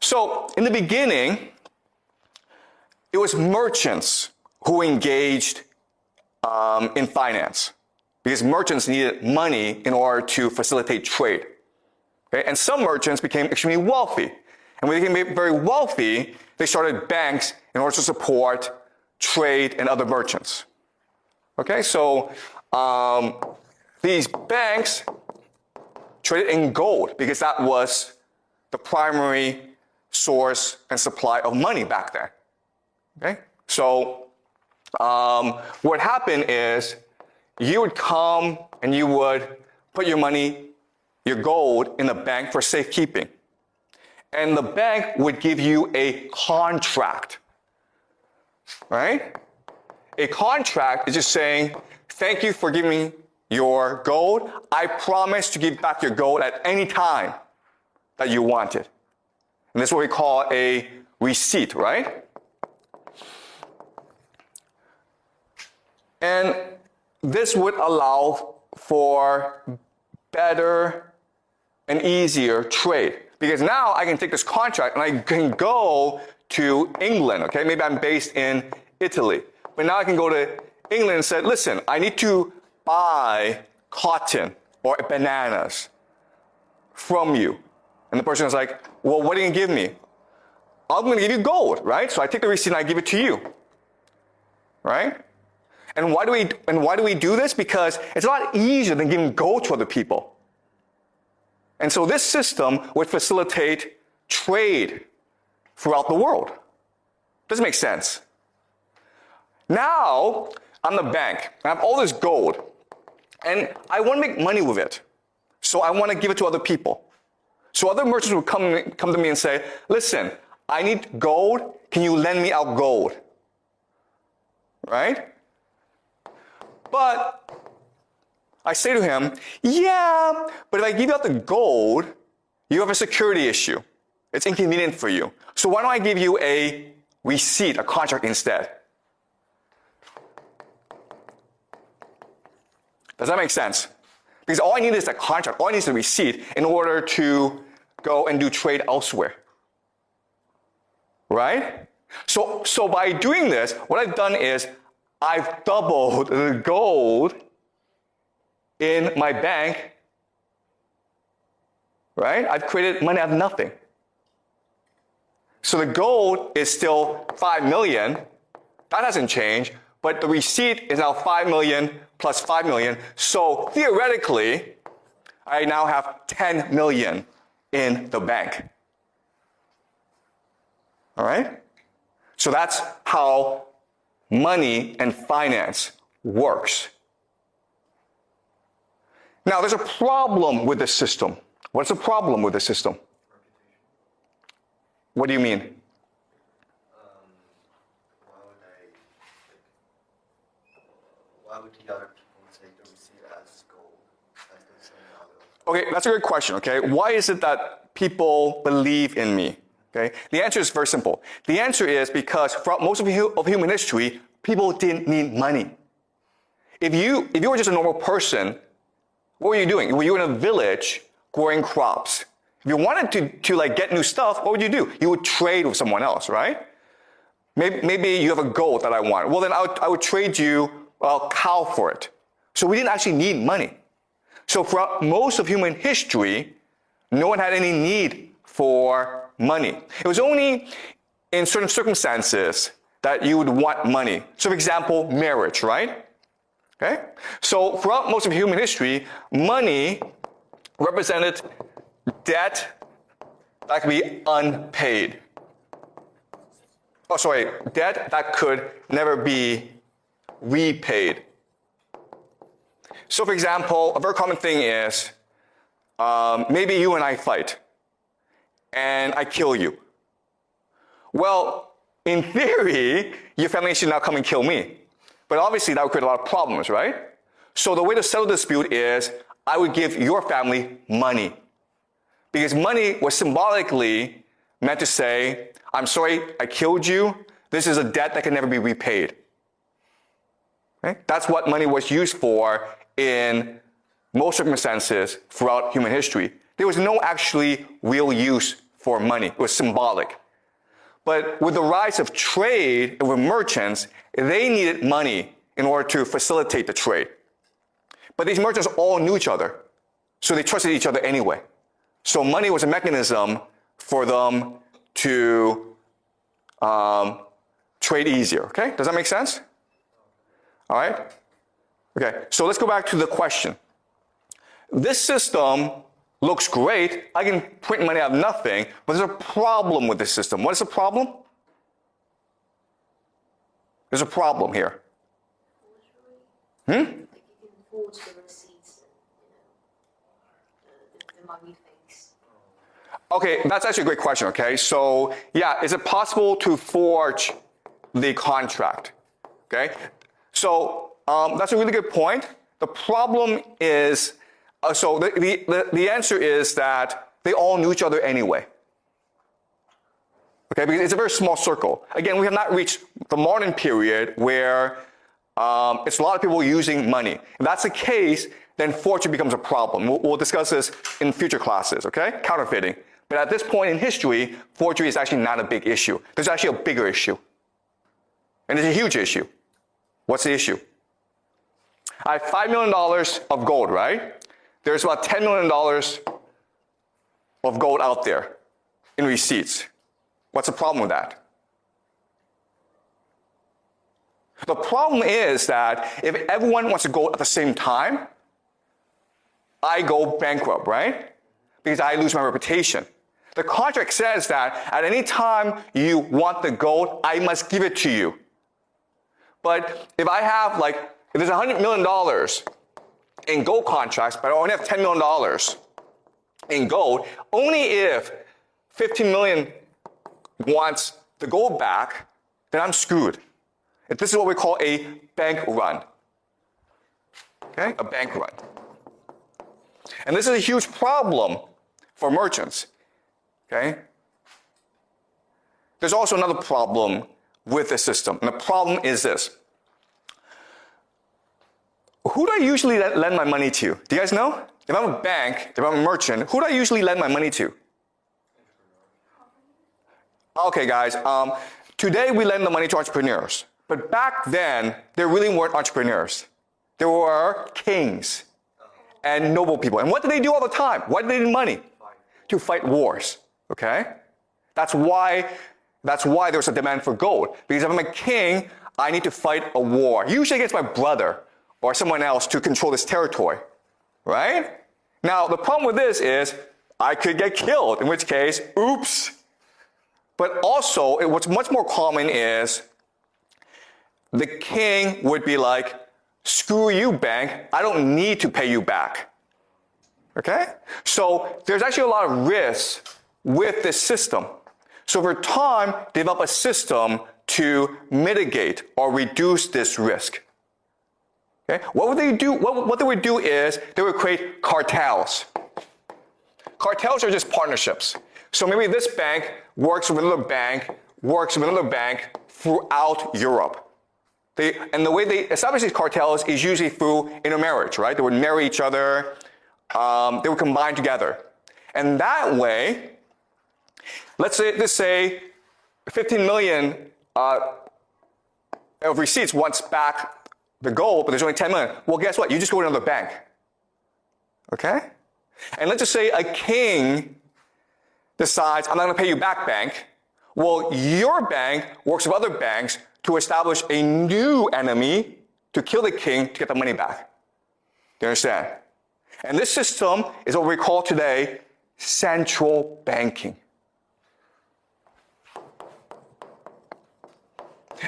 So in the beginning, it was merchants who engaged in finance, because merchants needed money in order to facilitate trade. Okay? And some merchants became extremely wealthy. And when they became very wealthy, they started banks in order to support trade and other merchants. Okay, so these banks traded in gold because that was the primary source and supply of money back then. Okay, so what happened is you would come and you would put your money, your gold, in the bank for safekeeping. And the bank would give you a contract, right? A contract is just saying, thank you for giving me your gold. I promise to give back your gold at any time that you want it. And this is what we call a receipt, right? And this would allow for better and easier trade. Because now I can take this contract and I can go to England, okay? Maybe I'm based in Italy. But now I can go to England and say, listen, I need to buy cotton or bananas from you. And the person is like, well, what are you going to give me? I'm going to give you gold, right? So I take the receipt and I give it to you, right? And why do we do this? Because it's a lot easier than giving gold to other people. And so this system would facilitate trade throughout the world. Doesn't make sense. Now, I'm the bank. I have all this gold. And I want to make money with it. So I want to give it to other people. So other merchants would come to me and say, listen, I need gold. Can you lend me out gold? Right? But I say to him, yeah, but if I give you out the gold, you have a security issue. It's inconvenient for you. So why don't I give you a receipt, a contract instead? Does that make sense? Because all I need is a contract, all I need is a receipt in order to go and do trade elsewhere. Right? So by doing this, what I've done is I've doubled the gold in my bank, right? I've created money out of nothing. So the gold is still 5 million. That hasn't changed, but the receipt is now 5 million plus 5 million. So theoretically, I now have 10 million in the bank. All right? So that's how money and finance works. Now, there's a problem with this system. What's the problem with the system? What do you mean? Why would the other people take the receipt as gold? Okay, that's a good question, okay? Why is it that people believe in me? Okay? The answer is very simple. The answer is because throughout most of human history, people didn't need money. If you were just a normal person, what were you doing? Were you in a village growing crops? If you wanted to like get new stuff, what would you do? You would trade with someone else, right? Maybe you have a goat that I want. Well, then I would trade you a cow for it. So we didn't actually need money. So for most of human history, no one had any need for money. It was only in certain circumstances that you would want money. So for example, marriage, right? Okay? So throughout most of human history, money represented debt that could be unpaid. Oh, sorry, debt that could never be repaid. So for example, a very common thing is, maybe you and I fight, and I kill you. Well, in theory, your family should now come and kill me. But obviously that would create a lot of problems, right? So the way to settle the dispute is, I would give your family money. Because money was symbolically meant to say, I'm sorry, I killed you. This is a debt that can never be repaid. Okay? That's what money was used for in most circumstances throughout human history. There was no actually real use for money. It was symbolic. But with the rise of trade and with merchants, they needed money in order to facilitate the trade. But these merchants all knew each other, so they trusted each other anyway. So money was a mechanism for them to trade easier, okay? Does that make sense? All right? Okay, so let's go back to the question. This system looks great. I can print money out of nothing, but there's a problem with this system. What is the problem? There's a problem here. Like you can forge the receipts and, the money fakes. Okay, that's actually a great question, okay? So, yeah, is it possible to forge the contract? Okay? So, that's a really good point. The problem is, so the answer is that they all knew each other anyway. Okay, because it's a very small circle. Again, we have not reached the modern period where it's a lot of people using money. If that's the case, then forgery becomes a problem. We'll discuss this in future classes, okay? Counterfeiting. But at this point in history, forgery is actually not a big issue. There's actually a bigger issue. And it's a huge issue. What's the issue? I have $5 million of gold, right? There's about $10 million of gold out there in receipts. What's the problem with that? The problem is that if everyone wants to go at the same time, I go bankrupt, right? Because I lose my reputation. The contract says that at any time you want the gold, I must give it to you. But if I have if there's $100 million in gold contracts, but I only have $10 million in gold, only if 15 million wants the gold back, then I'm screwed. This is what we call a bank run. Okay, a bank run. And this is a huge problem for merchants. Okay? There's also another problem with the system, and the problem is this. Who do I usually lend my money to? Do you guys know? If I'm a bank, if I'm a merchant, who do I usually lend my money to? Okay, guys, today we lend the money to entrepreneurs. But back then, there really weren't entrepreneurs. There were kings and noble people. And what did they do all the time? Why did they need money? To fight wars, okay? That's why there's a demand for gold. Because if I'm a king, I need to fight a war, usually against my brother or someone else to control this territory, right? Now, the problem with this is I could get killed, in which case, oops. But also, what's much more common is the king would be like, screw you, bank, I don't need to pay you back. Okay? So there's actually a lot of risks with this system. So over time, develop a system to mitigate or reduce this risk. Okay? What would they do? What they would do is they would create cartels. Cartels are just partnerships. So maybe this bank works with another bank, throughout Europe. And the way they establish these cartels is usually through intermarriage, right? They would marry each other, they would combine together. And that way, let's say 15 million of receipts wants back the gold, but there's only 10 million. Well, guess what? You just go to another bank. Okay? And let's just say a king decides, I'm not going to pay you back, bank. Well, your bank works with other banks to establish a new enemy to kill the king to get the money back. Do you understand? And this system is what we call today central banking.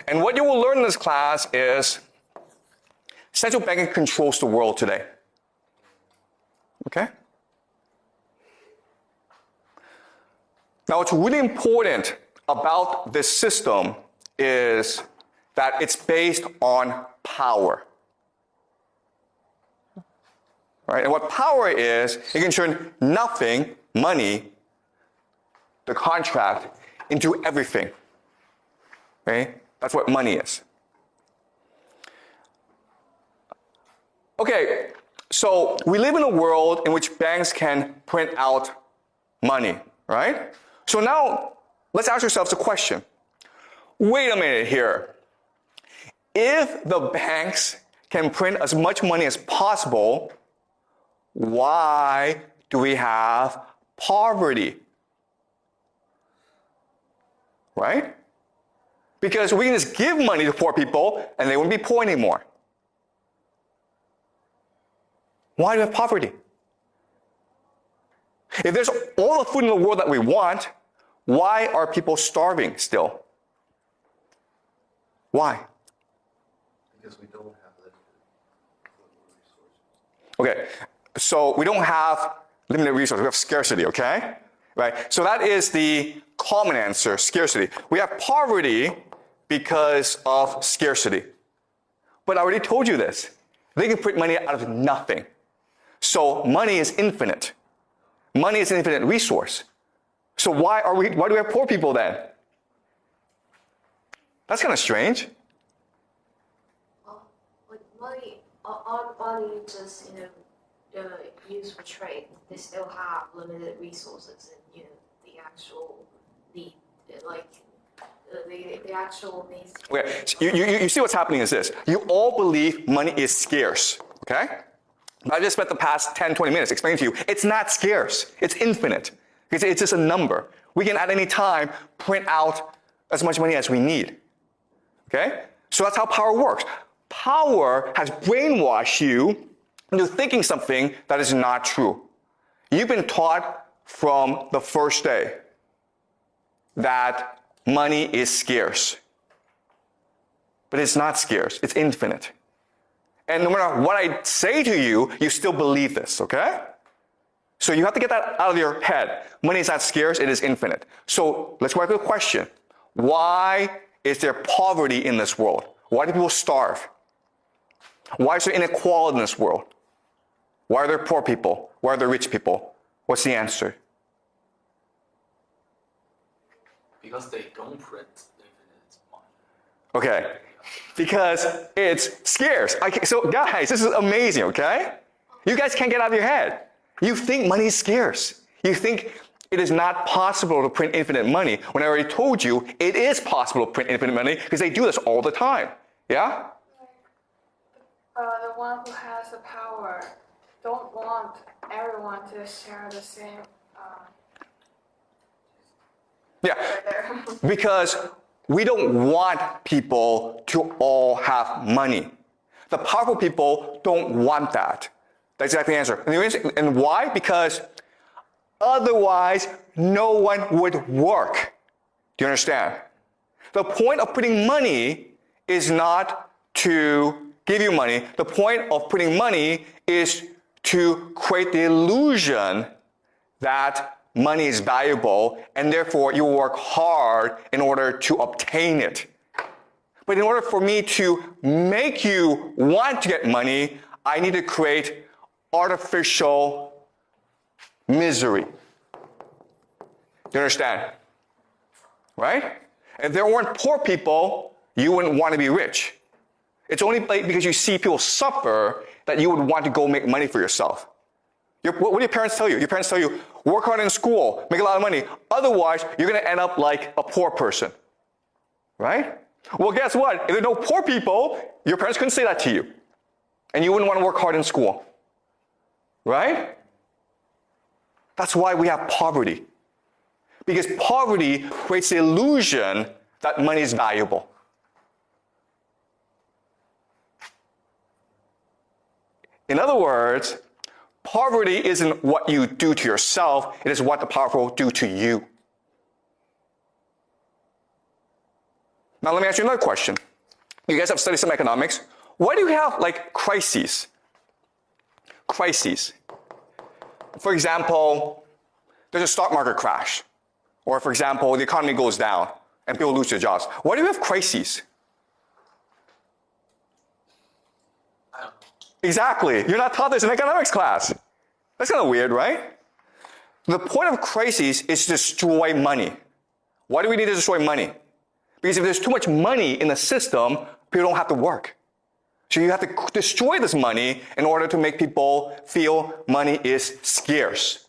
And what you will learn in this class is central banking controls the world today. Okay? Now, what's really important about this system is that it's based on power. Right? And what power is, it can turn nothing, money, the contract, into everything. Okay? That's what money is. Okay, so we live in a world in which banks can print out money, right? So now, let's ask ourselves a question. Wait a minute here. If the banks can print as much money as possible, why do we have poverty? Right? Because we can just give money to poor people and they wouldn't be poor anymore. Why do we have poverty? If there's all the food in the world that we want, why are people starving still? Why? Because we don't have limited resources. Okay, so we don't have limited resources, we have scarcity, okay? Right? So that is the common answer, scarcity. We have poverty because of scarcity. But I already told you this. They can print money out of nothing. So money is infinite. Money is an infinite resource. So why do we have poor people then? That's kind of strange. Like money, aren't money just, used for trade? They still have limited resources and, the actual need, the actual needs. Okay, so you see what's happening is this. You all believe money is scarce, okay? But I just spent the past 10, 20 minutes explaining to you, it's not scarce, it's infinite. It's just a number. We can at any time print out as much money as we need, okay? So that's how power works. Power has brainwashed you into thinking something that is not true. You've been taught from the first day that money is scarce. But it's not scarce, it's infinite. And no matter what I say to you, you still believe this, okay? So you have to get that out of your head. Money is not scarce, it is infinite. So let's go back to the question. Why is there poverty in this world? Why do people starve? Why is there inequality in this world? Why are there poor people? Why are there rich people? What's the answer? Because they don't print infinite money. Okay, because it's scarce. So guys, this is amazing, okay? You guys can't get out of your head. You think money is scarce. You think it is not possible to print infinite money, when I already told you it is possible to print infinite money because they do this all the time. Yeah? The one who has the power don't want everyone to share the same Yeah, right there. because we don't want people to all have money. The powerful people don't want that. That's exactly the answer. And why? Because otherwise, no one would work. Do you understand? The point of putting money is not to give you money. The point of putting money is to create the illusion that money is valuable, and therefore you work hard in order to obtain it. But in order for me to make you want to get money, I need to create artificial misery. Do you understand? Right? If there weren't poor people, you wouldn't want to be rich. It's only because you see people suffer that you would want to go make money for yourself. What do your parents tell you? Your parents tell you, work hard in school, make a lot of money. Otherwise, you're going to end up like a poor person. Right? Well, guess what? If there are no poor people, your parents couldn't say that to you. And you wouldn't want to work hard in school. Right? That's why we have poverty. Because poverty creates the illusion that money is valuable. In other words, poverty isn't what you do to yourself, it is what the powerful do to you. Now let me ask you another question. You guys have studied some economics. Why do you have like crises? Crises. For example, there's a stock market crash. Or for example, the economy goes down and people lose their jobs. Why do you have crises? Exactly. You're not taught this in economics class. That's kind of weird, right? The point of crises is to destroy money. Why do we need to destroy money? Because if there's too much money in the system, people don't have to work. So you have to destroy this money in order to make people feel money is scarce.